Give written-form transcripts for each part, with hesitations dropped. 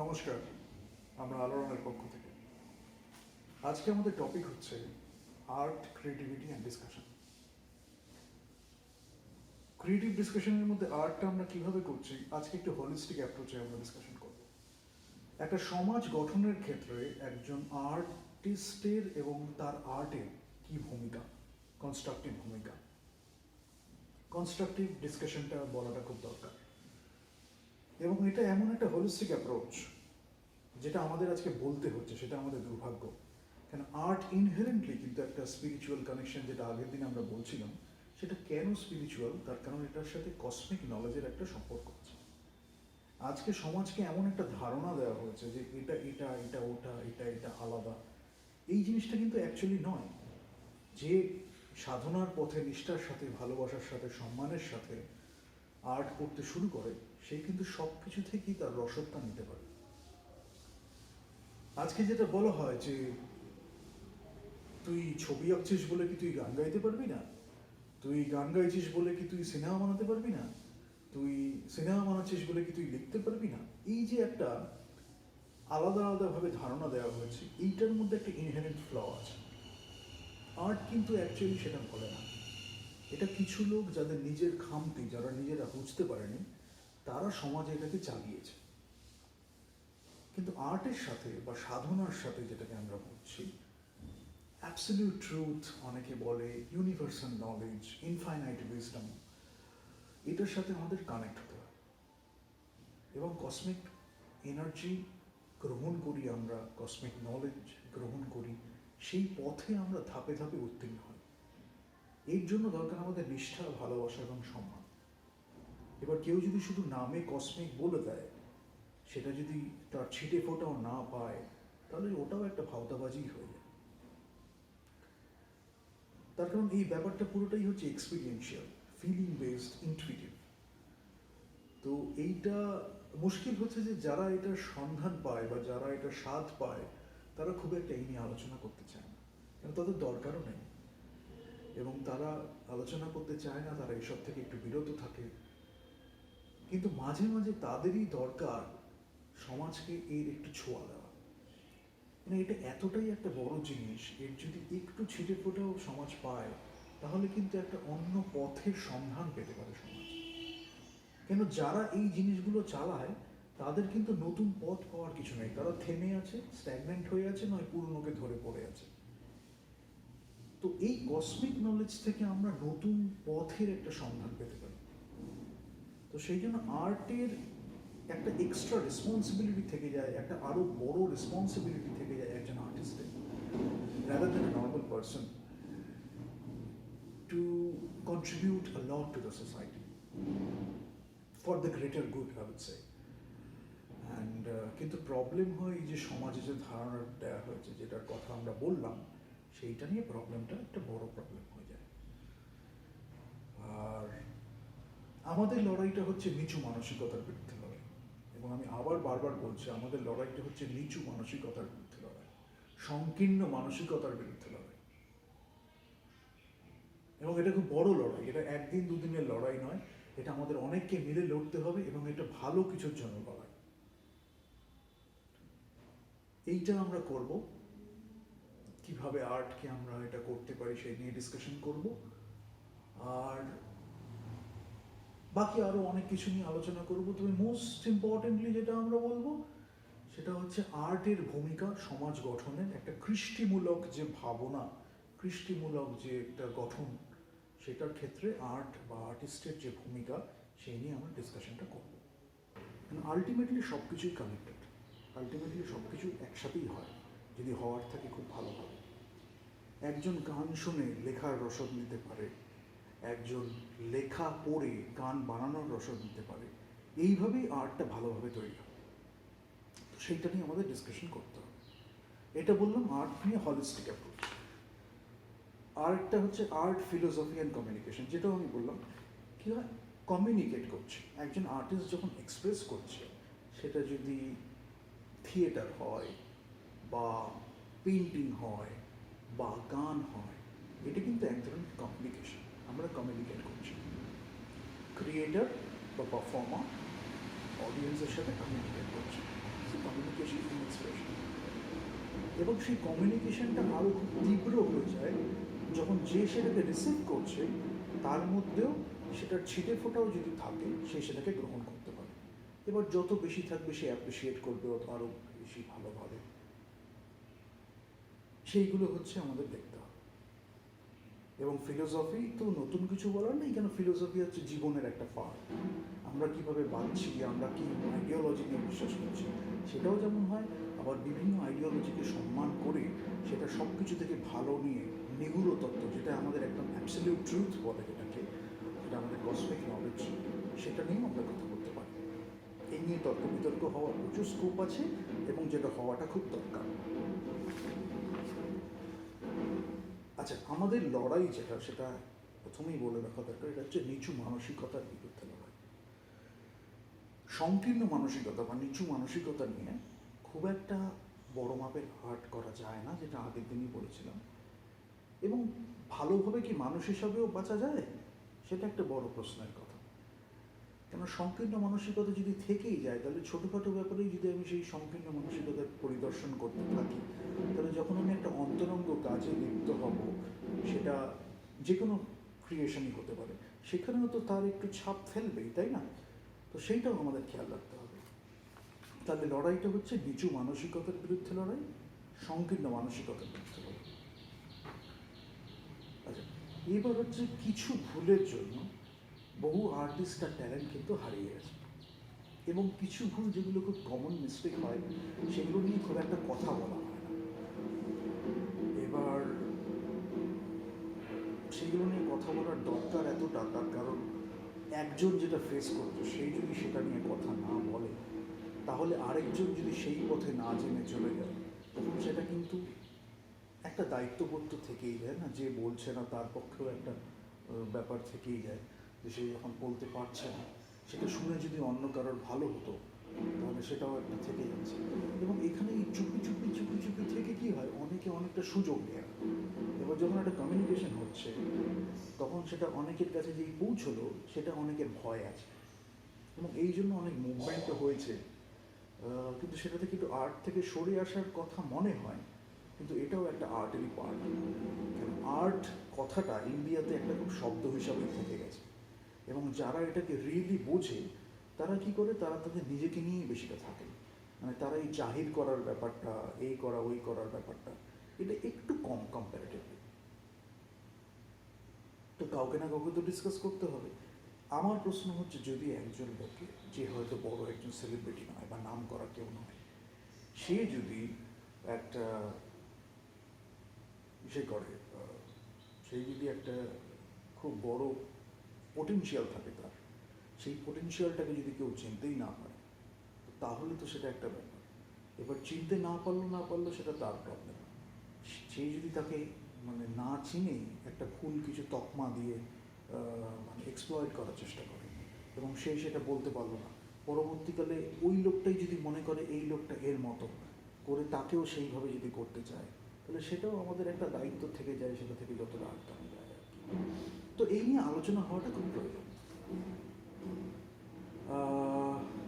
নমস্কার, আমরা আলোড়নের পক্ষ থেকে। আজকে আমাদের টপিক হচ্ছে art, creativity and discussion. Creative ডিসকাশনের মধ্যে আর্টটা আমরা কীভাবে করছি, আজকে একটু হলিস্টিক অ্যাপ্রোচে আমরা ডিসকাশন করব। একটা সমাজ গঠনের ক্ষেত্রে একজন আর্টিস্টের এবং তার আর্টের কী ভূমিকা, কনস্ট্রাকটিভ ভূমিকা। কনস্ট্রাকটিভ ডিসকাশনটা বলাটা খুব দরকার, এবং এটা এমন একটা হলিস্টিক অ্যাপ্রোচ যেটা আমাদের আজকে বলতে হচ্ছে, সেটা আমাদের দুর্ভাগ্য। কেন আর্ট ইনহেরেন্টলি কিন্তু একটা স্পিরিচুয়াল কানেকশন, যেটা আগের দিন আমরা বলছিলাম। সেটা কেন স্পিরিচুয়াল? তার কারণ এটার সাথে কসমিক নলেজের একটা সম্পর্ক আছে। আজকে সমাজকে এমন একটা ধারণা দেওয়া হয়েছে যে এটা এটা এটা ওটা, এটা এটা আলাদা। এই জিনিসটা কিন্তু অ্যাকচুয়ালি নয়। যে সাধনার পথে নিষ্ঠার সাথে, ভালোবাসার সাথে, সম্মানের সাথে আর্ট করতে শুরু করে, সে কিন্তু সব কিছু থেকেই তার রসদটা নিতে পারে। আজকে যেটা বলা হয় যে তুই ছবি আঁকছিস বলে কি তুই গান গাইতে পারবি না, তুই গান গাইছিস বলে কি তুই সিনেমা বানাতে পারবি না, তুই সিনেমা বানাচ্ছিস বলে কি তুই লিখতে পারবি না। এই যে একটা আলাদা আলাদাভাবে ধারণা দেওয়া হয়েছে, এইটার মধ্যে একটা ইনহেরেন্ট ফ্ল আছে। আর্ট কিন্তু অ্যাকচুয়ালি সেটা বলে না। এটা কিছু লোক যাদের নিজের খামতি, যারা নিজেরা বুঝতে পারেনি, তারা সমাজে এটাকে চালিয়েছে। কিন্তু আর্টের সাথে বা সাধনার সাথে, যেটাকে আমরা বুঝছি অ্যাবসলিউট ট্রুথ, অনেকে বলে ইউনিভার্সাল নলেজ, ইনফাইনাইট উইজডম, এটার সাথে আমাদের কানেক্ট হতে হয় এবং কসমিক এনার্জি গ্রহণ করি আমরা, কসমিক নলেজ গ্রহণ করি, সেই পথে আমরা ধাপে ধাপে উত্তীর্ণ হই। এর জন্য দরকার আমাদের নিষ্ঠা, ভালোবাসা এবং সম্মান। এবার কেউ যদি শুধু নামে কসমিক বলে দেয়, সেটা যদি তার ছিটে ফোটাও না পায়, তাহলে ওটাও একটা ভাওতাবাজি হয়ে যায়। তার কারণ এই ব্যাপারটা পুরোটাই হচ্ছে এক্সপিরিয়েন্সিয়াল, ফিলিং বেসড, ইনটুইটিভ। তো এইটা মুশকিল হচ্ছে যে যারা এটার সন্ধান পায় বা যারা এটার স্বাদ পায়, তারা খুব একটা এই নিয়ে আলোচনা করতে চায় না, কেন তাদের দরকারও নেই, এবং তারা আলোচনা করতে চায় না, তারা এসব থেকে একটু বিরত থাকে। কিন্তু মাঝে মাঝে তাদেরই দরকার সমাজকে এর একটু ছোঁয়া দেওয়া। মানে এটা এতটাই একটা বড় জিনিস, এর যদি একটু ছিটে ফোটাও সমাজ পায়, তাহলে কিন্তু একটা অন্য পথের সন্ধান পেতে পারে সমাজ। কেন যারা এই জিনিসগুলো চালায়, তাদের কিন্তু নতুন পথ পাওয়ার কিছু নেই। তারা থেমে আছে, স্ট্যাগনেন্ট হয়ে আছে, নয় পুরনোকে ধরে পড়ে আছে। তো এই কসমিক নলেজ থেকে আমরা নতুন পথের একটা সন্ধান পেতে পারি। তো সেই জন্য আর্টের একটা এক্সট্রা রেসপন্সিবিলিটি থেকে যায়, একটা আরো বড় রেসপন্সিবিলিটি থেকে যায় একজন আর্টিস্টের, rather than a normal person, to contribute a lot to the society for the greater good, I would say. And কিন্তু প্রবলেম হয় এই যে সমাজে যে ধারণা দেওয়া হয়েছে, যেটার কথা আমরা বললাম, সেইটা নিয়ে প্রবলেমটা একটা বড় প্রবলেম হয়ে যায়। আর আমাদের লড়াইটা হচ্ছে নিচু মানসিকতার বিরুদ্ধে লড়াই, এবং আমি আবার বারবার বলছি, আমাদের লড়াইটা হচ্ছে নিচু মানসিকতার বিরুদ্ধে লড়াই, সংকীর্ণ মানসিকতার বিরুদ্ধে লড়াই। এবং এটা খুব বড় লড়াই, এটা একদিন দুদিনের লড়াই নয়, এটা আমাদের অনেককে মিলে লড়তে হবে, এবং এটা ভালো কিছুর জন্য লড়াই। এইটা আমরা করব, কিভাবে আর্টকে আমরা এটা করতে পারি সেই নিয়ে ডিসকাশন করব। আর বাকি আরো অনেক কিছু নিয়ে আলোচনা করব। তবে মোস্ট ইম্পর্টেন্টলি যেটা আমরা বলবো, সেটা হচ্ছে আর্টের ভূমিকা সমাজ গঠনের, একটা কৃষ্টিমূলক যে ভাবনা, কৃষ্টিমূলক যে একটা গঠন, সেটার ক্ষেত্রে আর্ট বা আর্টিস্টের যে ভূমিকা, সেই নিয়ে আমরা ডিসকাশনটা করব। আলটিমেটলি সব কিছুই কানেক্টেড, আলটিমেটলি সব কিছু একসাথেই হয়, যদি হওয়ার থাকে খুব ভালো হবে। একজন গান শুনে লেখার রসদ নিতে পারে, একজন লেখা পড়ে গান বানানোর রসদ নিতে পারে। এইভাবেই আর্টটা ভালোভাবে তৈরি হয়। তো সেইটা নিয়ে আমাদের ডিসকাশন করতে হবে। এটা বললাম আর্ট নিয়ে হলিস্টিক অ্যাপ্রোচ। আর্টটা হচ্ছে আর্ট, ফিলোসফি অ্যান্ড কমিউনিকেশন। যেটাও আমি বললাম, কী হয়, কমিউনিকেট করছে। একজন আর্টিস্ট যখন এক্সপ্রেস করছে, সেটা যদি থিয়েটার হয় বা পেন্টিং হয় বা গান হয়, এটা কিন্তু এক ধরনের কমিউনিকেশন। আমরা কমিউনিকেট করছি, ক্রিয়েটার বা পারফর্মার অডিয়েন্সের সাথে কমিউনিকেট করছি। হচ্ছে কমিউনিকেশন ইন এক্সপ্রেশন। এবং সেই কমিউনিকেশনটা আরও খুব তীব্র হয়ে যায় যখন যে সেটাকে রিসিভ করছে তার মধ্যেও সেটার ছিটে ফোটাও যদি থাকে সে সেটাকে গ্রহণ করতে পারে। এবার যত বেশি থাকবে সে অ্যাপ্রিসিয়েট করবে আরও বেশি ভালোভাবে। সেইগুলো হচ্ছে আমাদের দেখতে হবে। এবং ফিলোসফি তো নতুন কিছু বলার নেই, কেন ফিলোসফি হচ্ছে জীবনের একটা পার্ট। আমরা কীভাবে বাঁচছি, আমরা কী আইডিওলজি নিয়ে বিশ্বাস করছি সেটাও যেমন হয়, আবার বিভিন্ন আইডিওলজিকে সম্মান করে সেটা সব কিছু থেকে ভালো নিয়ে নিগুড় তত্ত্ব, যেটা আমাদের একদম অ্যাবসলিউট ট্রুথ বলে যেটাকে, যেটা আমাদের কসমিক নলেজ, সেটা নিয়েও আমরা কথা বলতে পারি। এই নিয়ে তর্ক বিতর্ক হওয়ার প্রচুর স্কোপ আছে এবং যেটা হওয়াটা খুব দরকার। আচ্ছা, আমাদের লড়াই যেটা, সেটা প্রথমেই বলে রাখা দরকার, এটা হচ্ছে নিচু মানসিকতার বিরুদ্ধে লড়াই। সংকীর্ণ মানসিকতা বা নিচু মানসিকতা নিয়ে খুব একটা বড় মাপের আর্ট করা যায় না, যেটা আগের দিনই বলেছিলাম। এবং ভালোভাবে কি মানুষ হিসাবেও বাঁচা যায়, সেটা একটা বড় প্রশ্নের কথা। কেন সংকীর্ণ মানসিকতা যদি থেকেই যায়, তাহলে ছোটোখাটো ব্যাপারেই যদি আমি সেই সংকীর্ণ মানসিকতার পরিদর্শন করতে থাকি, তাহলে যখন আমি একটা অন্তরঙ্গ কাজে লিপ্ত হব, সেটা যে কোনো ক্রিয়েশনই হতে পারে, সেখানেও তো তার একটু ছাপ ফেলবেই, তাই না? তো সেইটাও আমাদের খেয়াল রাখতে হবে। তাহলে লড়াইটা হচ্ছে নিচু মানসিকতার বিরুদ্ধে লড়াই, সংকীর্ণ মানসিকতার বিরুদ্ধে লড়াই। আচ্ছা, এবার হচ্ছে কিছু ভুলের জন্য বহু আর্টিস্ট আর ট্যালেন্ট কিন্তু হারিয়ে গেছে। এবং কিছু ভুল যেগুলো খুব কমন মিস্টেক হয়, সেগুলো নিয়ে খুব একটা কথা বলা হয় না। এবার সেগুলো নিয়ে কথা বলার দরকার এতটা, তার কারণ একজন যেটা ফেস করতো সেই যদি সেটা নিয়ে কথা না বলে, তাহলে আরেকজন যদি সেই পথে না জেনে চলে যায়, তখন সেটা কিন্তু একটা দায়িত্ববোধ তো থেকেই যায় না, যে বলছে না তার পক্ষেও একটা ব্যাপার থেকেই যায়, যে সে যখন বলতে পারছে না, সেটা শুনে যদি অন্য কারোর ভালো হতো, তাহলে সেটাও একটা থেকে যাচ্ছে। এবং এখানে এই চুপি চুপি চুপি চুপি থেকে কী হয়, অনেকে অনেকটা সুযোগ নেয়। এবার যখন একটা কমিউনিকেশন হচ্ছে, তখন সেটা অনেকের কাছে যেই পৌঁছলো, সেটা অনেকের ভয় আছে। এবং এই জন্য অনেক মুভমেন্টও হয়েছে, কিন্তু সেটা থেকে একটু আর্ট থেকে সরে আসার কথা মনে হয়, কিন্তু এটাও একটা আর্টেরই পার্ট। কারণ আর্ট কথাটা ইন্ডিয়াতে একটা খুব শব্দ হিসাবেই থেকে গেছে, এবং যারা এটাকে রিয়েলি বোঝে, তারা কি করে, তারা তাদের নিজেকে নিয়েই বেশিটা থাকে। মানে তারা এই জাহির করার ব্যাপারটা, এই করা ওই করার ব্যাপারটা, এটা একটু কম কম্প্যারেটিভলি। তো কাউকে না কাউকে তো ডিসকাস করতে হবে। আমার প্রশ্ন হচ্ছে, যদি একজন লোকে, যে হয়তো বড় একজন সেলিব্রিটি নয় বা নাম করা কেউ নয়, সে যদি একটা করে, সেই যদি একটা খুব বড় পোটেনশিয়াল থাকে তার, সেই পোটেনশিয়ালটাকে যদি কেউ চিনতেই না পারে, তাহলে তো সেটা একটা ব্যাপার। এবার চিনতে না পারলো সেটা তার প্রবলেম। সেই যদি তাকে মানে না চিনেই একটা ভুল কিছু তকমা দিয়ে মানে এক্সপ্লয়েট করার চেষ্টা করে, এবং সে সেটা বলতে পারলো না, পরবর্তীকালে ওই লোকটাই যদি মনে করে এই লোকটা এর মতো করে, তাকেও সেইভাবে যদি করতে চায়, তাহলে সেটাও আমাদের একটা দায়িত্ব থেকে যায়, সেটা থেকে যতটা আটকানো যায় আর কি। তো এই নিয়ে আলোচনা হওয়াটা খুব প্রয়োজন।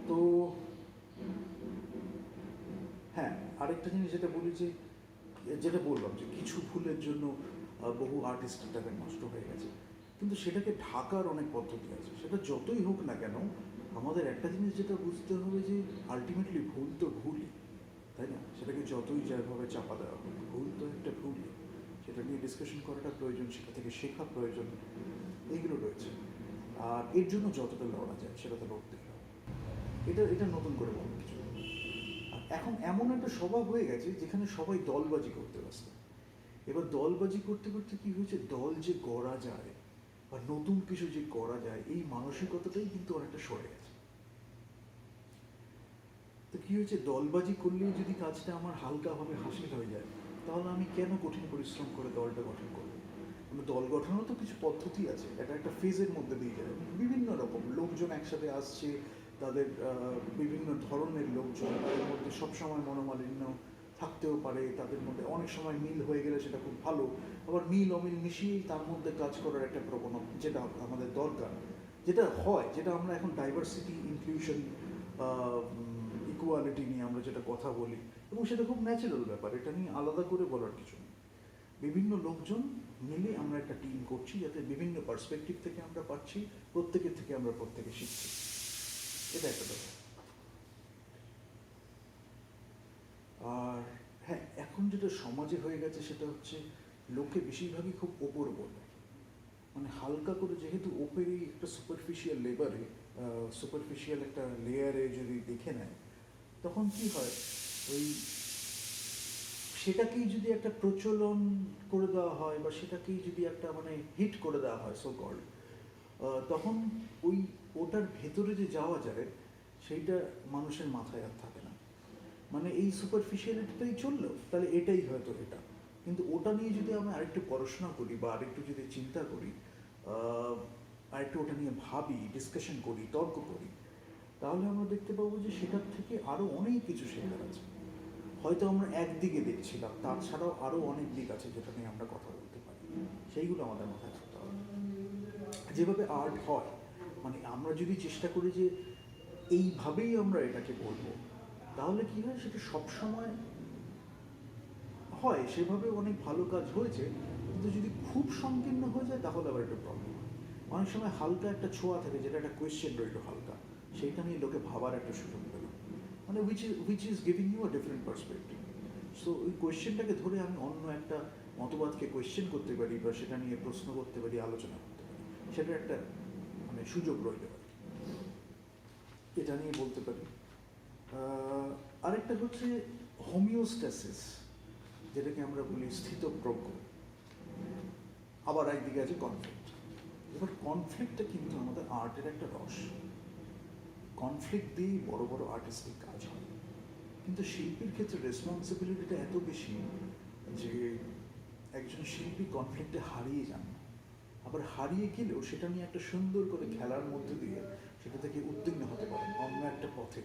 তো হ্যাঁ, আরেকটা জিনিস যেটা বলি, যেটা বললাম যে কিছু ভুলের জন্য বহু আর্টিস্টের ট্যালেন্ট নষ্ট হয়ে গেছে, কিন্তু সেটাকে ঢাকার অনেক পদ্ধতি আছে। সেটা যতই হোক না কেন, আমাদের একটা জিনিস যেটা বুঝতে হবে, যে আলটিমেটলি ভুল তো ভুলই, তাই না? সেটাকে যতই যেভাবে চাপা দেওয়া হোক, ভুল তো একটা ভুলই। সেটা নিয়ে ডিসকাশন করাটা প্রয়োজন, সেটা থেকে শেখা প্রয়োজন, এইগুলো রয়েছে। আর এর জন্য যতটা লড়া যায় সেটা তো লড়তেই হবে। এটা নতুন করে বলার কিছু। আর এখন এমন একটা স্বভাব হয়ে গেছে যেখানে সবাই দলবাজি করতে ব্যস্ত। এবার দলবাজি করতে করতে কি হয়েছে, দল যে গড়া যায় বা নতুন কিছু যে করা যায়, এই মানসিকতাটাই কিন্তু অনেকটা সরে গেছে। তো কি হয়েছে, দলবাজি করলেও যদি কাজটা আমার হালকাভাবে হাসিল হয়ে যায়, তাহলে আমি কেন কঠিন পরিশ্রম করে দলটা গঠন করবো? দল গঠনেরও তো কিছু পদ্ধতি আছে, এটা একটা ফেজের মধ্যে দিয়ে যায়, বিভিন্ন রকম লোকজন একসাথে আসছে, তাদের বিভিন্ন ধরনের লোকজন, তাদের মধ্যে সবসময় মনোমালিন্য থাকতেও পারে, তাদের মধ্যে অনেক সময় মিল হয়ে গেলে সেটা খুব ভালো, আবার মিল অমিল মিশিয়েই তার মধ্যে কাজ করার একটা প্রবণতা, যেটা আমাদের দরকার, যেটা হয়, যেটা আমরা এখন ডাইভার্সিটি, ইনক্লুশন, ইকুয়ালিটি নিয়ে আমরা যেটা কথা বলি, এবং সেটা খুব ন্যাচারাল ব্যাপার, এটা নিয়ে আলাদা করে বলার কিছু নেই। বিভিন্ন লোকজন মিলে আমরা একটা টিম করছি, যাতে বিভিন্ন পার্সপেক্টিভ থেকে আমরা পাচ্ছি, প্রত্যেকের থেকে আমরা প্রত্যেকে শিখছি, এটা একটা ব্যাপার। আর হ্যাঁ, এখন যেটা সমাজে হয়ে গেছে সেটা হচ্ছে লোকে বেশিরভাগই খুব ওপর বলে, মানে হালকা করে, যেহেতু ওপরেই একটা সুপারফিশিয়াল একটা লেয়ারে যদি দেখে নেয়, তখন কি হয়, ওই সেটাকেই যদি একটা প্রচলন করে দেওয়া হয় বা সেটাকেই যদি একটা মানে হিট করে দেওয়া হয় সো কল্ড, তখন ওটার ভেতরে যে যাওয়া যায় সেইটা মানুষের মাথায় আর থাকে না। মানে এই সুপারফিশিয়ালিটিটাই চললো, তাহলে এটাই হয়তো এটা। কিন্তু ওটা নিয়ে যদি আমরা আরেকটু পড়াশোনা করি বা আরেকটু যদি চিন্তা করি, আরেকটু ওটা নিয়ে ভাবি, ডিসকাশন করি, তর্ক করি, তাহলে আমরা দেখতে পাবো যে সেটার থেকে আরও অনেক কিছু শেখার আছে। হয়তো আমরা একদিকে দেখছিলাম, তাছাড়াও আরও অনেক দিক আছে যেটা নিয়ে আমরা কথা বলতে পারি, সেইগুলো আমাদের মাথায় থাকতে হবে। যেভাবে আর্ট হয়, মানে আমরা যদি চেষ্টা করি যে এইভাবেই আমরা এটাকে বলবো, তাহলে কি হয়, সেটা সবসময় হয়, সেভাবে অনেক ভালো কাজ হয়েছে। কিন্তু যদি খুব সংকীর্ণ হয়ে যায় তাহলে আবার একটা প্রবলেম হয়। অনেক সময় হালকা একটা ছোঁয়া থাকে, যেটা একটা কোয়েশ্চেন রইল হালকা, সেইটা নিয়ে লোকে ভাবার একটা সুযোগ পেল, মানে which is giving you a different perspective. So ওই কোয়েশ্চেনটাকে ধরে আমি অন্য একটা মতবাদকে কোয়েশ্চেন করতে পারি বা সেটা নিয়ে প্রশ্ন করতে পারি, আলোচনা করতে পারি, সেটা একটা মানে সুযোগ রইল আর কি, এটা নিয়ে বলতে পারি। আরেকটা হচ্ছে হোমিওস্ট্যাসিস, যেটাকে আমরা বলি স্থিতপ্রজ্ঞ। আবার একদিকে আছে কনফ্লিক্ট। এবার কনফ্লিক্টটা কিন্তু আমাদের আর্টের একটা রস। কনফ্লিক্ট দিয়েই বড় বড় আর্টিস্টিক কাজ হয়, কিন্তু শিল্পীর ক্ষেত্রে রেসপন্সিবিলিটিটা এত বেশি যে একজন শিল্পী কনফ্লিক্টে হারিয়ে যান, আবার হারিয়ে গেলেও সেটা নিয়ে একটা সুন্দর করে খেলার মধ্যে দিয়ে সেটা থেকে উত্তীর্ণ হতে পারেন অন্য একটা পথে।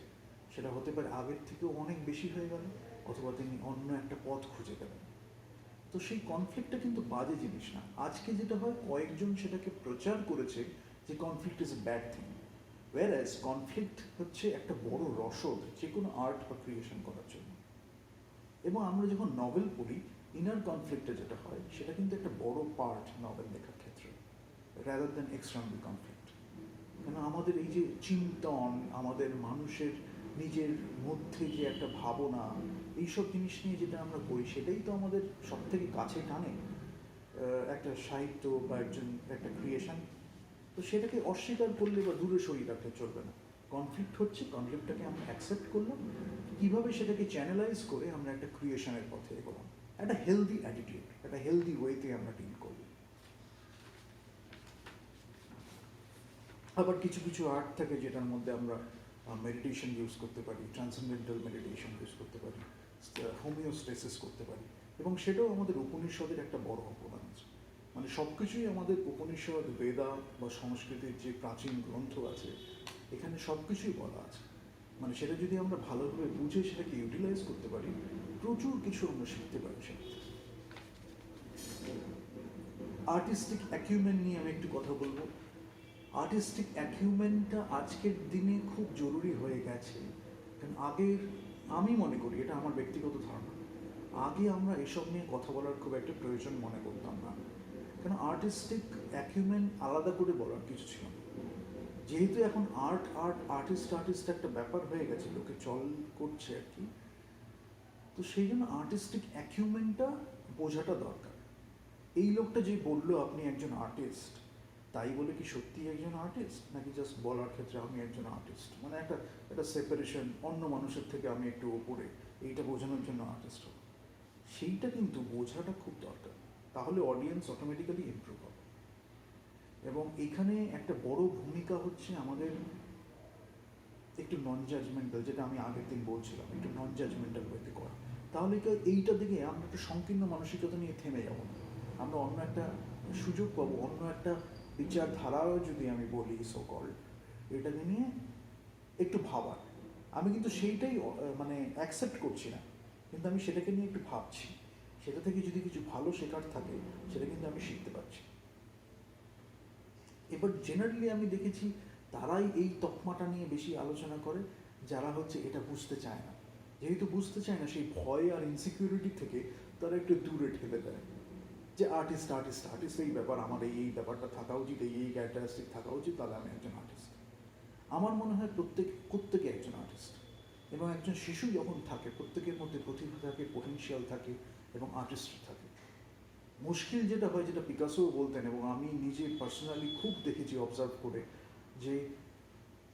সেটা হতে পারে আগের থেকেও অনেক বেশি হয়ে গেল, অথবা তিনি অন্য একটা পথ খুঁজে গেলেন। তো সেই কনফ্লিক্টটা কিন্তু বাজে জিনিস না। আজকে যেটা হয়, কয়েকজন সেটাকে প্রচার করেছে যে conflict is a bad thing, whereas conflict হচ্ছে একটা বড় রসদ যে কোনো আর্ট বা ক্রিয়েশন করার জন্য। এবং আমরা যখন নভেল পড়ি, ইনার কনফ্লিক্টে যেটা হয় সেটা কিন্তু একটা বড় পার্ট নভেল লেখার ক্ষেত্রে, রাদার দ্যান এক্সটার্নাল কনফ্লিক্ট। কেন আমাদের এই যে চিন্তন, আমাদের মানুষের নিজের মধ্যে যে একটা ভাবনা, এইসব জিনিস নিয়ে যেটা আমরা করি, সেটাই তো আমাদের সব থেকে কাছে টানে একটা সাহিত্য বা একটা ক্রিয়েশন। তো সেটাকে অস্বীকার করলে বা দূরে সরিয়ে রাখলে চলবে না। কনফ্লিক্ট হচ্ছে, কনফ্লিক্টটাকে আমরা অ্যাকসেপ্ট করলাম, কীভাবে সেটাকে চ্যানেলাইজ করে আমরা একটা ক্রিয়েশনের পথে এগোলাম, একটা হেলদি অ্যাটিটিউড, একটা হেলদি ওয়েতে আমরা ডিল করব। আবার কিছু কিছু আর্ট থাকে যেটার মধ্যে আমরা মেডিটেশন ইউজ করতে পারি, ট্রান্সেন্ডেন্টাল মেডিটেশন ইউজ করতে পারি, হোমিওস্টেসিস করতে পারি, এবং সেটাও আমাদের উপনিষদের একটা বড় অবদান আছে। মানে সব কিছুই আমাদের উপনিষদ, বেদা বা সংস্কৃতির যে প্রাচীন গ্রন্থ আছে, এখানে সব কিছুই বলা আছে। মানে সেটা যদি আমরা ভালোভাবে বুঝে সেটাকে ইউটিলাইজ করতে পারি, প্রচুর কিছু আমরা শিখতে পারি সেটা। আর্টিস্টিক অ্যাকিউমেন্ট নিয়ে আমি একটু কথা বলবো। আর্টিস্টিক অ্যাকিউমেন্টটা আজকের দিনে খুব জরুরি হয়ে গেছে, কারণ আমি মনে করি, এটা আমার ব্যক্তিগত ধারণা, আগে আমরা এসব নিয়ে কথা বলার খুব একটা প্রয়োজন মনে করতাম না, কারণ আর্টিস্টিক অ্যাকিউমেন্ট আলাদা করে বলার কিছু ছিল না। যেহেতু এখন আর্টিস্ট একটা ব্যাপার হয়ে গেছে, লোকে চল করছে আর কি, তো সেই জন্য আর্টিস্টিক অ্যাকিউমেন্টটা বোঝাটা দরকার। এই লোকটা যে বললো আপনি একজন আর্টিস্ট, তাই বলে কি সত্যি একজন আর্টিস্ট, নাকি জাস্ট বলার ক্ষেত্রে আমি একজন আর্টিস্ট, মানে একটা সেপারেশন, অন্য মানুষের থেকে আমি একটু ওপরে, এইটা বোঝানোর জন্য আর্টিস্ট হবো, সেইটা কিন্তু বোঝাটা খুব দরকার। তাহলে অডিয়েন্স অটোমেটিক্যালি ইমপ্রুভ হবে। এবং এখানে একটা বড় ভূমিকা হচ্ছে আমাদের একটু নন জাজমেন্টাল, যেটা আমি আগের দিন বলছিলাম, একটু নন জাজমেন্টাল ওয়েতে করা। তাহলে এইটা দিকে আমরা একটু সংকীর্ণ মানসিকতা নিয়ে থেমে যাবো না, আমরা অন্য একটা সুযোগ পাবো, অন্য একটা বিচারধারাও যদি আমি বলি সো কল্ড, এটাকে নিয়ে একটু ভাবার। আমি কিন্তু সেইটাই মানে অ্যাকসেপ্ট করছি না, কিন্তু আমি সেটাকে নিয়ে একটু ভাবছি, সেটা থেকে যদি কিছু ভালো শেখার থাকে সেটা কিন্তু আমি শিখতে পারছি। এবার জেনারেলি আমি দেখেছি তারাই এই তকমাটা নিয়ে বেশি আলোচনা করে যারা হচ্ছে এটা বুঝতে চায় না। যেহেতু বুঝতে চায় না, সেই ভয় আর ইনসিকিউরিটি থেকে তারা একটু দূরে ঠেলে দেয়, যে আর্টিস্ট আর্টিস্ট আর্টিস্ট এই ব্যাপার, আমার এই ব্যাপারটা থাকা উচিত, এই ক্যারেক্টারিস্টিক থাকা উচিত, তাহলে আমি একজন আর্টিস্ট। আমার মনে হয় প্রত্যেকে একজন আর্টিস্ট, এবং একজন শিশু যখন থাকে প্রত্যেকের মধ্যে প্রতিভা থাকে, পোটেনশিয়াল থাকে এবং আর্টিস্ট থাকে। মুশকিল যেটা হয়, যেটা পিকাসো বলতেন এবং আমি নিজে পার্সোনালি খুব দেখেছি অবজার্ভ করে, যে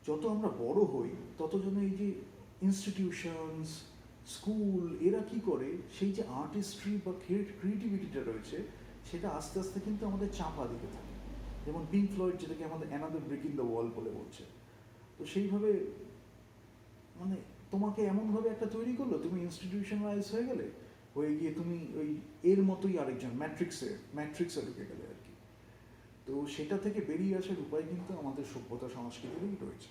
যত আমরা বড় হই তত যেন এই যে ইনস্টিটিউশনস, স্কুল, এরা কি করে সেই যে আর্টিস্ট্রি বা ক্রিয়েটিভিটিটা রয়েছে সেটা আস্তে আস্তে কিন্তু আমাদের চাপা দিতে থাকে। যেমন পিঙ্ক ফ্লয়েড যেটাকে আমাদের অ্যানাদার ব্রিক ইন দ্য ওয়াল বলে বলছে, তো সেইভাবে মানে তোমাকে এমনভাবে একটা তৈরি করলো, তুমি ইনস্টিটিউশনালাইজ হয়ে গিয়ে তুমি ওই এর মতোই আরেকজন ম্যাট্রিক্সে ঢুকে গেলে আর কি। তো সেটা থেকে বেরিয়ে আসার উপায় কিন্তু আমাদের সভ্যতা সংস্কৃতিরই রয়েছে।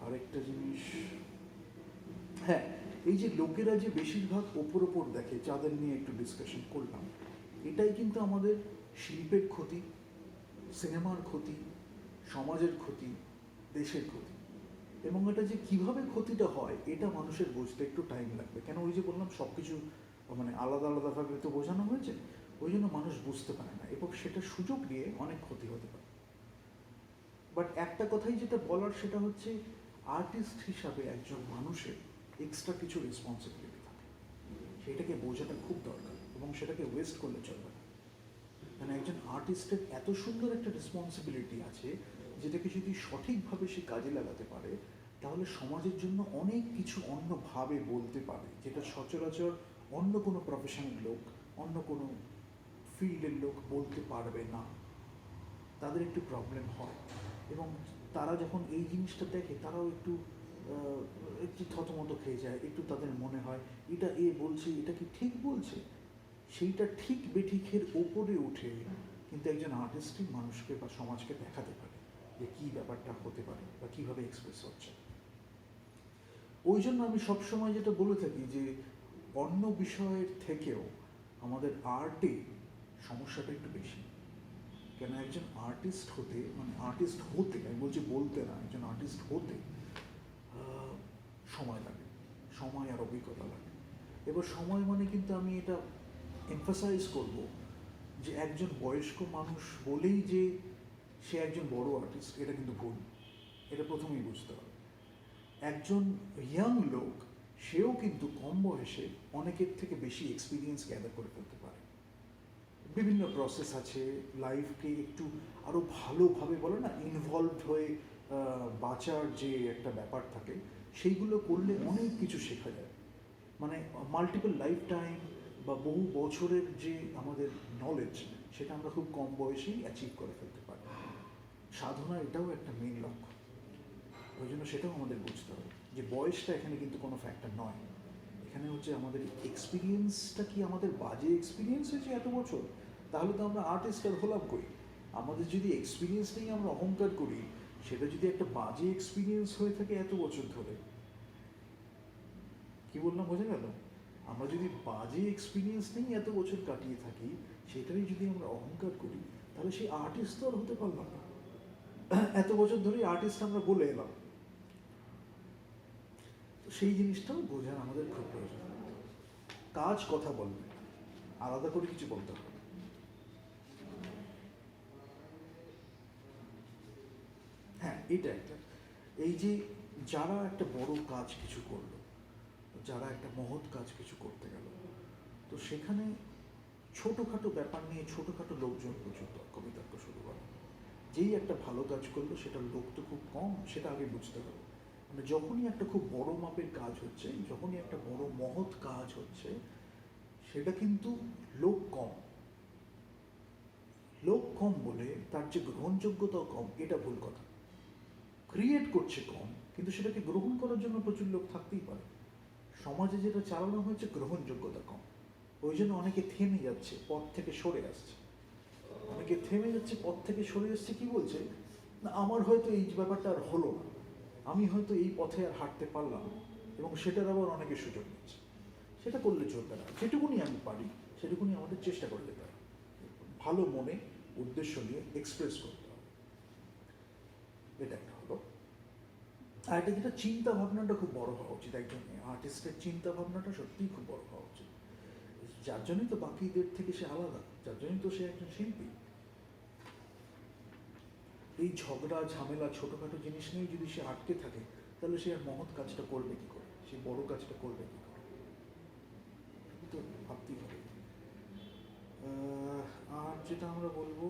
আরেকটা জিনিস, হ্যাঁ, এই যে লোকেরা যে বেশিরভাগ ওপর দেখে, যাদের নিয়ে একটু ডিসকাশন করলাম, এটাই কিন্তু আমাদের শিল্পের ক্ষতি, সিনেমার ক্ষতি, সমাজের ক্ষতি, দেশের ক্ষতি। এবং এটা যে কিভাবে ক্ষতিটা হয় এটা মানুষের বুঝতে একটু টাইম লাগবে। কেন, ওই যে বললাম সব কিছু মানে আলাদা আলাদাভাবে তো বোঝানো হয়েছে, ওই জন্য মানুষ বুঝতে পারে না এবং সেটা সুযোগ নিয়ে অনেক ক্ষতি হতে পারে। বাট একটা কথাই যেটা বলার সেটা হচ্ছে, আর্টিস্ট হিসাবে একজন মানুষের এক্সট্রা কিছু রেসপন্সিবিলিটি থাকে, সেটাকে বোঝাটা খুব দরকার এবং সেটাকে ওয়েস্ট করলে চলবে না। মানে একজন আর্টিস্টের এত সুন্দর একটা রেসপন্সিবিলিটি আছে, যেটাকে যদি সঠিকভাবে সে কাজে লাগাতে পারে তাহলে সমাজের জন্য অনেক কিছু অন্যভাবে বলতে পারে, যেটা সচরাচর অন্য কোনো প্রফেশনের লোক, অন্য কোনো ফিল্ডের লোক বলতে পারবে না। তাদের একটু প্রবলেম হয় এবং তারা যখন এই জিনিসটা দেখে তারাও একটু থতমত খেয়ে যায়, একটু তাদের মনে হয় এটা বলছে, এটা কি ঠিক বলছে। সেইটা ঠিক বেঠিকের ওপরে উঠে কিন্তু একজন আর্টিস্টই মানুষকে বা সমাজকে দেখাতে পারে যে কী ব্যাপারটা হতে পারে বা কীভাবে এক্সপ্রেস হচ্ছে। ওই জন্য আমি সবসময় যেটা বলে থাকি যে অন্য বিষয়ের থেকেও আমাদের আর্টে সমস্যাটা একটু বেশি। কেন, একজন আর্টিস্ট হতে মানে আর্টিস্ট হতে আমি বলছি বলতে না, একজন আর্টিস্ট হতে সময় লাগে, সময় আর অভিজ্ঞতা লাগে। এবার সময় মানে কিন্তু আমি এটা এমফাসাইজ করব যে একজন বয়স্ক মানুষ বলেই যে সে একজন বড় আর্টিস্ট, এটা কিন্তু ভুল। এটা প্রথমেই বুঝতে হবে। একজন ইয়াং লোক সেও কিন্তু কম বয়সে অনেকের থেকে বেশি এক্সপিরিয়েন্স গ্যাদার করে ফেলতে পারে। বিভিন্ন প্রসেস আছে, লাইফকে একটু আরও ভালোভাবে বলে না ইনভলভড হয়ে বাঁচার যে একটা ব্যাপার থাকে, সেইগুলো করলে অনেক কিছু শেখা যায়। মানে মাল্টিপল লাইফ টাইম বা বহু বছরের যে আমাদের নলেজ, সেটা আমরা খুব কম বয়সেই অ্যাচিভ করে ফেলতে পারি। সাধনা এটাও একটা মেন লক্ষ্য, ওই জন্য সেটাও আমাদের বুঝতে হবে যে বয়সটা এখানে কিন্তু কোনো ফ্যাক্টর নয়। এখানে হচ্ছে আমাদের এক্সপিরিয়েন্সটা কি আমাদের বাজে এক্সপিরিয়েন্স হয়েছে এত বছর, তাহলে তো আমরা আর্টিস্ট আর হলাম কই। আমাদের যদি এক্সপিরিয়েন্স নিয়ে আমরা অহংকার করি, সেটা যদি একটা বাজে এক্সপিরিয়েন্স হয়ে থাকে এত বছর ধরে, কি বললাম বোঝা গেল? আমরা যদি বাজে এক্সপিরিয়েন্স নিয়ে এত বছর কাটিয়ে থাকি, সেটারই যদি আমরা অহংকার করি, তাহলে সেই আর্টিস্ট তো আর হতে পারলাম না। এত বছর ধরে আর্টিস্ট আমরা বলে এলাম, তো সেই জিনিসটাও বোঝার আমাদের খুব প্রয়োজন। কাজ কথা বলবে, আলাদা করে কিছু বলতে হবে। হ্যাঁ, এটা একটা, এই যে যারা একটা বড় কাজ কিছু করলো, যারা একটা মহৎ কাজ কিছু করতে গেল, তো সেখানে ছোটোখাটো ব্যাপার নিয়ে ছোটোখাটো লোকজন প্রচুর তর্ক বিতর্ক শুরু করে। যেই একটা ভালো কাজ করলো সেটার লোক তো খুব কম, সেটা আগে বুঝতে হবে। মানে যখনই একটা খুব বড় মাপের কাজ হচ্ছে, যখনই একটা বড় মহৎ কাজ হচ্ছে, সেটা কিন্তু লোক কম। লোক কম বলে তার যে গ্রহণযোগ্যতাও কম, এটা ভুল কথা। ক্রিয়েট করছে কম, কিন্তু সেটাকে গ্রহণ করার জন্য প্রচুর লোক থাকতেই পারে। সমাজে যেটা চালানো হয়েছে গ্রহণযোগ্যতা কম, ওই জন্য অনেকে থেমে যাচ্ছে, পথ থেকে সরে আসছে। অনেকে থেমে যাচ্ছে, পথ থেকে সরে আসছে, কি বলছে না আমার হয়তো এই ব্যাপারটা আর হলো না, আমি হয়তো এই পথে আর হাঁটতে পারলাম না, এবং সেটার আবার অনেকে সুযোগ নিচ্ছে। সেটা করলে চলবে না। যেটুকুনি আমি পারি সেটুকুনি আমাদের চেষ্টা করে যেতে হবে, ভালো মনে উদ্দেশ্য নিয়ে এক্সপ্রেস করতে হবে। এটা একটা হলো। আর এটা যেটা চিন্তা ভাবনাটা খুব বড় হওয়া উচিত, একজন আর্টিস্টের চিন্তা ভাবনাটা সত্যিই খুব বড় হওয়া উচিত, যার জন্যই তো বাকিদের থেকে সে আলাদা, যার জন্যই তো সে একজন শিল্পী। এই ঝগড়া ঝামেলা ছোটোখাটো জিনিস নিয়ে যদি সে আটকে থাকে, তাহলে সে আর মহৎ কাজটা করবে কী করে, সে বড় কাজটা করবে কী করে, তো ভাবতেই হবে। আর যেটা আমরা বলবো,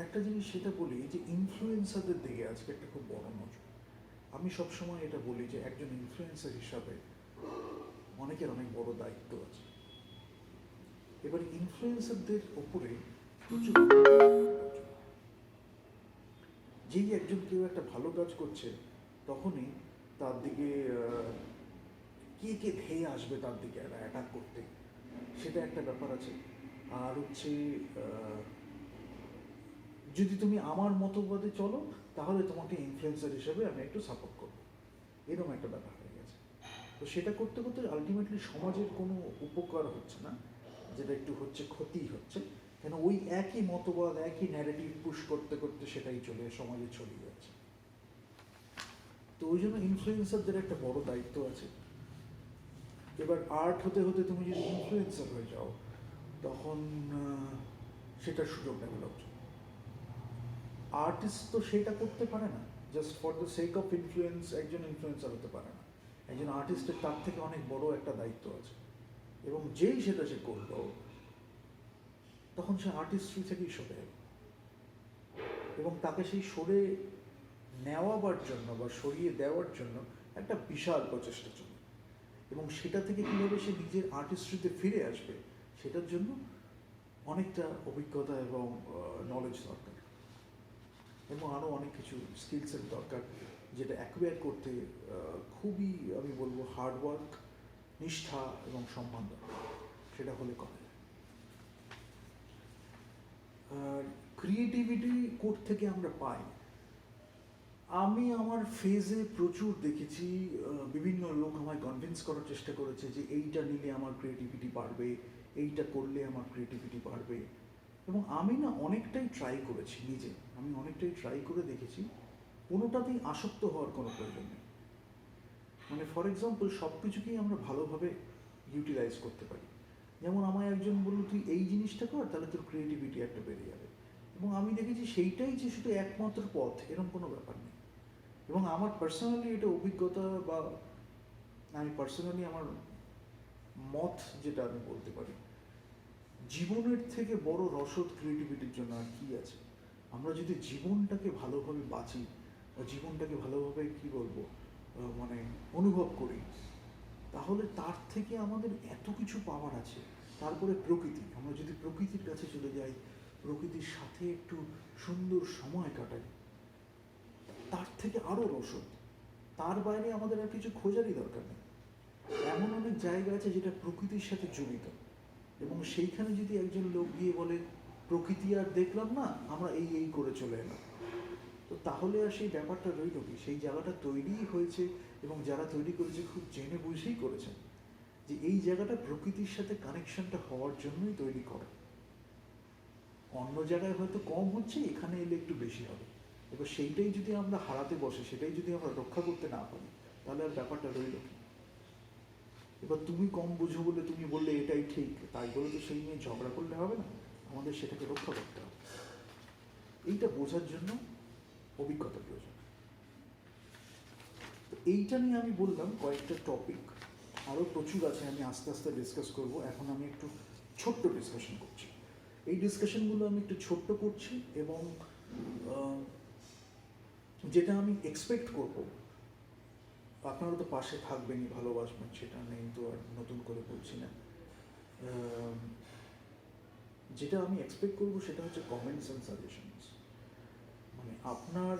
একটা জিনিস সেটা বলি যে ইনফ্লুয়েন্সারদের দিকে আজকে একটা খুব বড় নজর। আমি সবসময় এটা বলি যে একজন ইনফ্লুয়েন্সার হিসাবে অনেকের অনেক বড় দায়িত্ব আছে। এবার ইনফ্লুয়েন্সারদের ওপরে প্রচুর, যেই একজন কেউ একটা ভালো কাজ করছে তখনই তার দিকে কে কে ধেয়ে আসবে তার দিকে একটা অ্যাটাক করতে, সেটা একটা ব্যাপার আছে। আর হচ্ছে যদি তুমি আমার মতবাদে চলো তাহলে তোমাকে ইনফ্লুয়েন্সার হিসেবে আমি একটু সাপোর্ট করবো, এরকম একটা ব্যাপার হয়ে গেছে। তো সেটা করতে করতে আলটিমেটলি সমাজের কোনো উপকার হচ্ছে না, যেটা একটু হচ্ছে ক্ষতিই হচ্ছে, কেন ওই একই মতবাদ একই ন্যারেটিভ পুশ করতে করতে সেটাই সমাজে ছড়িয়ে যাচ্ছে। তো ওই জন্য ইনফ্লুয়েন্সারদের একটা বড় দায়িত্ব আছে। এবার আর্ট হতে হতে তুমি যদি ইনফ্লুয়েন্সার হয়ে যাও তখন সেটার সুযোগ নেবে লোকজন। আর্টিস্ট তো সেটা করতে পারে না, just for the sake of influence একজন ইনফ্লুয়েন্সার হতে পারে না। একজন আর্টিস্টের তার থেকে অনেক বড় একটা দায়িত্ব আছে, এবং যেই সেটা সে করলো তখন সে আর্টিস্ট্রি থেকেই সরে যাবে, এবং তাকে সেই সরে নেওয়াবার জন্য বা সরিয়ে দেওয়ার জন্য একটা বিশাল প্রচেষ্টা চলে, এবং সেটা থেকে কীভাবে সে নিজের আর্টিস্ট্রিতে ফিরে আসবে সেটার জন্য অনেকটা অভিজ্ঞতা এবং নলেজ দরকার, এবং আরও অনেক কিছু স্কিলসের দরকার, যেটা অ্যাকুয়ার করতে খুবই আমি বলবো হার্ডওয়ার্ক, নিষ্ঠা এবং সম্মান দরকার, সেটা হলে করা যায়। আর ক্রিয়েটিভিটি কোথা থেকে আমরা পাই, আমি আমার ফেজে প্রচুর দেখেছি, বিভিন্ন লোক আমায় কনভিন্স করার চেষ্টা করেছে যে এইটা নিলে আমার ক্রিয়েটিভিটি বাড়বে, এইটা করলে আমার ক্রিয়েটিভিটি বাড়বে, এবং আমি না অনেকটাই ট্রাই করেছি নিজে, আমি অনেকটাই ট্রাই করে দেখেছি, কোনোটাতেই আসক্ত হওয়ার কোনো প্রয়োজন নেই। মানে ফর এক্সাম্পল সব কিছুকেই আমরা ভালোভাবে ইউটিলাইজ করতে পারি। যেমন আমায় একজন বলল তুই এই জিনিসটা কর, তাহলে তোর ক্রিয়েটিভিটি একটা বেড়ে যাবে, এবং আমি দেখেছি সেইটাই যে শুধু একমাত্র পথ এরকম কোনো ব্যাপার নেই। এবং আমার পার্সোনালি এটা অভিজ্ঞতা, বা আমি পার্সোনালি আমার মত যেটা আমি বলতে পারি, জীবনের থেকে বড় রসদ ক্রিয়েটিভিটির জন্য আর কি আছে। আমরা যদি জীবনটাকে ভালোভাবে বাঁচি বা জীবনটাকে ভালোভাবে কি বলবো মানে অনুভব করি, তাহলে তার থেকে আমাদের এত কিছু পাওয়ার আছে। তারপরে প্রকৃতি, আমরা যদি প্রকৃতির কাছে চলে যাই, প্রকৃতির সাথে একটু সুন্দর সময় কাটাই, তার থেকে আরও রসদ, তার বাইরে আমাদের আর কিছু খোঁজারই দরকার নেই। এমন অনেক জায়গা আছে যেটা প্রকৃতির সাথে জড়িত, এবং সেইখানে যদি একজন লোক গিয়ে বলে প্রকৃতি আর দেখলাম না, আমরা এই এই করে চলে এলাম, তো তাহলে আর সেই ব্যাপারটা রইল কি? সেই জায়গাটা তৈরিই হয়েছে, এবং যারা তৈরি করেছে খুব জেনে বুঝেই করেছেন যে এই জায়গাটা প্রকৃতির সাথে কানেকশনটা হওয়ার জন্যই তৈরি করা। অন্য জায়গায় হয়তো কম হচ্ছে, এখানে এলে একটু বেশি হবে। এবার সেইটাই যদি আমরা হারাতে বসে, সেটাই যদি আমরা রক্ষা করতে না পারি, তাহলে আর ব্যাপারটা রইল কি? এবার তুমি কম বুঝো বলে তুমি বললে এটাই ঠিক, তাই বলে তো সেই নিয়ে ঝগড়া করলে হবে না, আমাদের সেটাকে রক্ষা করতে হবে। এইটা বোঝার জন্য অভিজ্ঞতা প্রয়োজন। তো এইটা নিয়ে আমি বললাম কয়েকটা টপিক, আরও প্রচুর আছে, আমি আস্তে আস্তে ডিসকাস করব। এখন আমি একটু ছোট্ট ডিসকাশন করছি, এই ডিসকাশনগুলো আমি একটু ছোট্ট করছি, এবং যেটা আমি এক্সপেক্ট করব, আপনারা তো পাশে থাকবেনই, ভালোবাসবেন, সেটা নেই তো আর নতুন করে বলছি না। যেটা আমি এক্সপেক্ট করবো সেটা হচ্ছে কমেন্টস অ্যান্ড সাজেশনস। মানে আপনার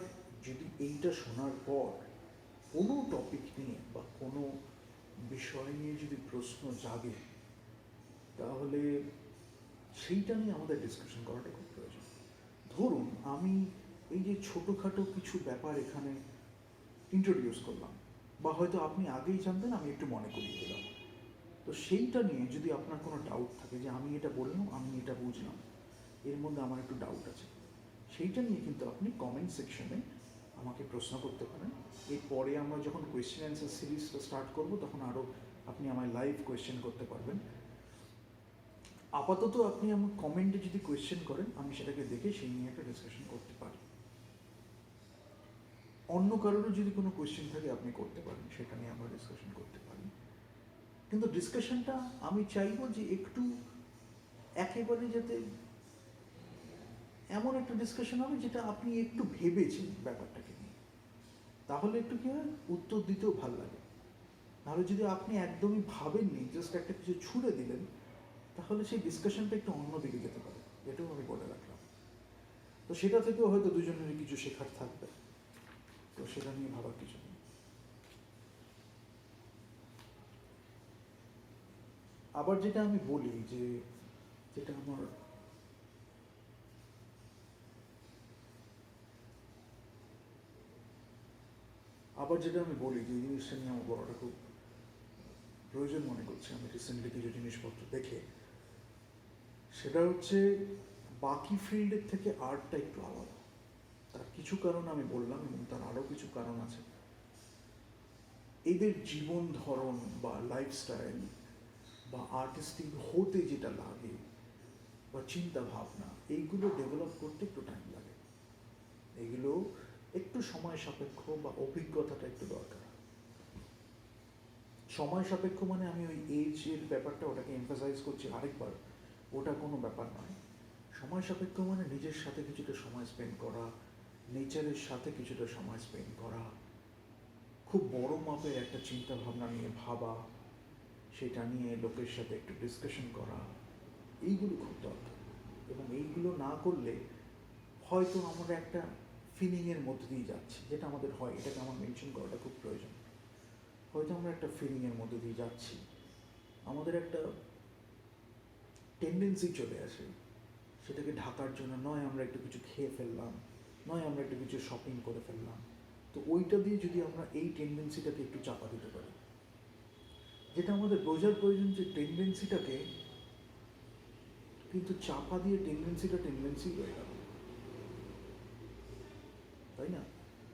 যদি এইটা শোনার পর কোনো টপিক নিয়ে বা কোনো বিষয় নিয়ে যদি প্রশ্ন জাগে, তাহলে সেইটা নিয়ে আমাদের ডিসকাশন করাটা খুব প্রয়োজন। ধরুন আমি এই যে ছোটোখাটো কিছু ব্যাপার এখানে ইন্ট্রোডিউস করলাম, বা হয়তো আপনি আগেই জানতেন, আমি একটু মনে করিয়ে দিলাম, তো সেইটা নিয়ে যদি আপনার কোনো ডাউট থাকে যে আমি এটা বললাম, আমি এটা বুঝলাম, এর মধ্যে আমার একটু ডাউট আছে, সেইটা নিয়ে কিন্তু আপনি কমেন্ট সেকশনে আমাকে প্রশ্ন করতে পারেন। এরপরে আমরা যখন কোয়েশ্চেন অ্যান্সার সিরিজটা স্টার্ট করব তখন আরও আপনি আমায় লাইভ কোয়েশ্চেন করতে পারবেন। আপাতত আপনি আমার কমেন্টে যদি কোয়েশ্চেন করেন আমি সেটাকে দেখে সেই নিয়ে একটা ডিসকাশন করতে পারি। অন্য কারোরও যদি কোনো কোয়েশ্চেন থাকে আপনি করতে পারেন, সেটা নিয়ে আমরা ডিসকাশন করতে পারি। কিন্তু ডিসকাশনটা আমি চাইবো যে একটু একেবারে যাতে এমন একটা ডিসকাশন হবে যেটা আপনি একটু ভেবেছেন ব্যাপারটাকে নিয়ে, তাহলে একটু কি হয় উত্তর দিতেও ভালো লাগে। নাহলে যদি আপনি একদমই ভাবেননি, জাস্ট একটা কিছু ছুড়ে দিলেন, তাহলে সেই ডিসকাশনটা একটু অন্যদিকে যেতে পারে, এটাও আমি বলে রাখলাম। তো সেটা থেকেও হয়তো দুজনেরই কিছু শেখার থাকবে, তো সেটা নিয়ে ভাবার কিছু নেই। আবার যেটা আমি বলি যে যেটা আমার যে জিনিসটা নিয়ে আমার বলাটা খুব প্রয়োজন মনে করছি আমি রিসেন্টলি কিছু জিনিসপত্র দেখে, সেটা হচ্ছে বাকি ফিল্ডের থেকে আর্টটা একটু আলাদা। তার কিছু কারণ আমি বললাম এবং তার আরও কিছু কারণ আছে। এদের জীবন ধরন বা লাইফস্টাইল বা আর্টিস্টিক হতে যেটা লাগে বা চিন্তা ভাবনা, এইগুলো ডেভেলপ করতে একটু টাইম লাগে। এগুলো একটু সময় সাপেক্ষ বা অভিজ্ঞতাটা একটু দরকার। সময় সাপেক্ষ মানে আমি ওই এজের ব্যাপারটা ওটাকে এমফাসাইজ করছি আরেকবার, ওটা কোনো ব্যাপার নয়। সময় সাপেক্ষ মানে নিজের সাথে কিছুটা সময় স্পেন্ড করা, নেচারের সাথে কিছুটা সময় স্পেন্ড করা, খুব বড় মাপের একটা চিন্তা ভাবনা নিয়ে ভাবা, সেটা নিয়ে লোকের সাথে একটু ডিসকাশন করা, এইগুলো খুব দরকার। এবং এইগুলো না করলে হয়তো আমরা একটা ফিলিংয়ের মধ্যে দিয়ে যাচ্ছি, যেটা আমাদের হয়, এটাকে আমার মেনশন করাটা খুব প্রয়োজন। হয়তো আমরা একটা ফিলিংয়ের মধ্যে দিয়ে যাচ্ছি, আমাদের একটা টেন্ডেন্সি চলে আসে, সেটাকে ঢাকার জন্য নয় আমরা একটু কিছু খেয়ে ফেললাম, নয় আমরা একটু কিছু শপিং করে ফেললাম। তো ওইটা দিয়ে যদি আমরা এই টেন্ডেন্সিটাকে একটু চাপা দিতে পারি, যেটা আমাদের বোঝার প্রয়োজন যে টেন্ডেন্সিটাকে কিন্তু চাপা দিয়ে টেন্ডেন্সি হয়ে গেল, তাই না?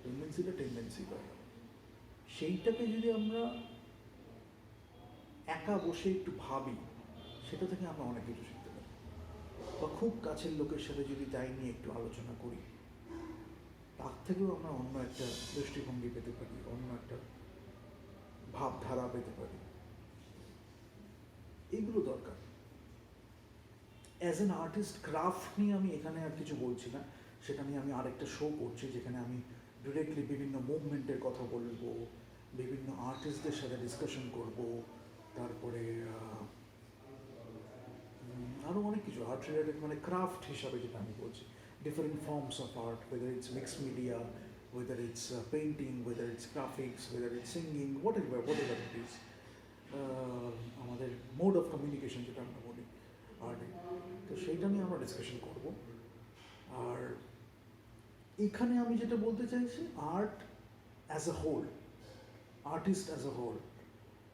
টেন্ডেন্সি হয়ে গেল। সেইটাকে যদি আমরা একা বসে একটু ভাবি, সেটা থেকে আমরা অনেক কিছু শিখতে পারি। বা খুব কাছের লোকের সাথে যদি তাই নিয়ে একটু আলোচনা করি, তার থেকেও আমরা অন্য একটা দৃষ্টিভঙ্গি পেতে পারি, অন্য একটা ভাবধারা পেতে পারি। এইগুলো দরকার। অ্যাজ অ্যান আর্টিস্ট ক্রাফট নিয়ে আমি এখানে আর কিছু বলছি না, সেটা নিয়ে আমি আরেকটা শো করছি যেখানে আমি ডিরেক্টলি বিভিন্ন মুভমেন্টের কথা বলবো, বিভিন্ন আর্টিস্টদের সাথে ডিসকাশন করব, তারপরে আরও অনেক কিছু আর্ট রিলেটেড, মানে ক্রাফট হিসাবে যেটা আমি বলছি, different forms of art, whether it's mixed media, whether it's painting, whether it's graphics, whether it's singing, what ever it is, আমাদের মোড অফ কমিউনিকেশন যেটা আমরা বলি আর্টে, তো সেইটা নিয়ে আমরা ডিসকাশন করব। আর এখানে আমি যেটা বলতে চাইছি, art as a whole, artist as a whole,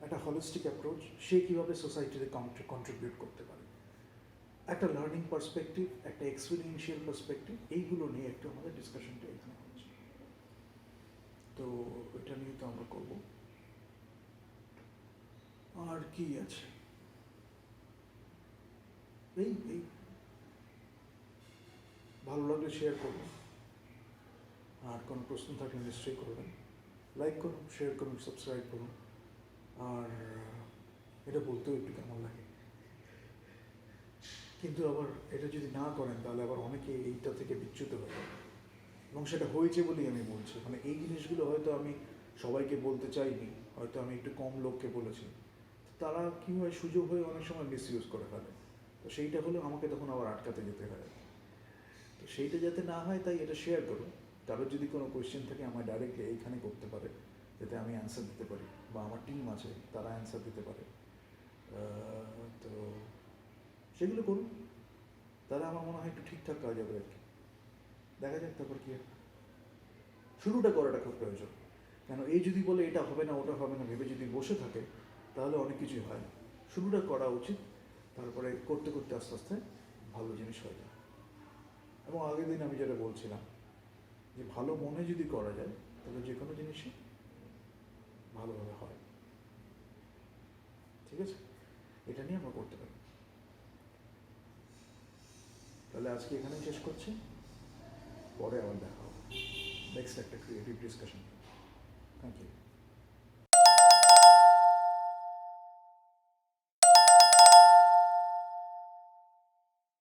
একটা হলিস্টিক অ্যাপ্রোচ, সে কীভাবে সোসাইটিতে কন্ট্রিবিউট করতে পারে, একটা লার্নিং পার্সপেক্টিভ, একটা এক্সপিরিয়েন্সিয়াল পার্সপেক্টিভ, এইগুলো নিয়ে একটু আমাদের ডিসকাশনটা এখানে হচ্ছে। তো এটা নিয়ে তো আমরা করব। আর কি আছে, এই এই ভালো লাগলে শেয়ার করবেন, আর কোনো প্রশ্ন থাকলে নিশ্চয়ই করবেন। লাইক করুন, শেয়ার করুন, সাবস্ক্রাইব করুন। আর এটা বলতেও একটু কেমন লাগে, কিন্তু আবার এটা যদি না করেন তাহলে আবার অনেকে এইটা থেকে বিচ্যুত হয়ে যায়, এবং সেটা হয়েছে বলেই আমি বলছি। মানে এই জিনিসগুলো হয়তো আমি সবাইকে বলতে চাইনি, হয়তো আমি একটু কম লোককে বলেছি, তারা কী হয় সুযোগ হয়ে অনেক সময় মিসইউজ করে ফেলে। তো সেইটা হলে আমাকে তখন আবার আটকাতে যেতে হয়। তো সেইটা যাতে না হয় তাই এটা শেয়ার করুন। কারোর যদি কোনো কোয়েশ্চেন থাকে আমার ডাইরেক্টলি এইখানে করতে পারে, যাতে আমি অ্যান্সার দিতে পারি, বা আমার টিম আছে তারা অ্যান্সার দিতে পারে। তো সেগুলো করুন, তাহলে আমার মনে হয় একটু ঠিকঠাক কাজ হবে আর কি। দেখা যাক তারপর কি শুরুটা করাটা খুব প্রয়োজন। কেন এই যদি বলে এটা হবে না ওটা হবে না ভেবে যদি বসে থাকে, তাহলে অনেক কিছুই হয় না। শুরুটা করা উচিত, তারপরে করতে করতে আস্তে আস্তে ভালো জিনিস হয়ে যায়। এবং আগের দিন আমি যেটা বলছিলাম যে ভালো মনে যদি করা যায় তাহলে যে কোনো জিনিসই ভালোভাবে হয়। ঠিক আছে, এটা নিয়ে আমরা করতে পারি। তাহলে আজকে এখানেই শেষ করছি, পরে আবার দেখা হবে নেক্সট একটা ক্রিয়েটিভ ডিসকাশন।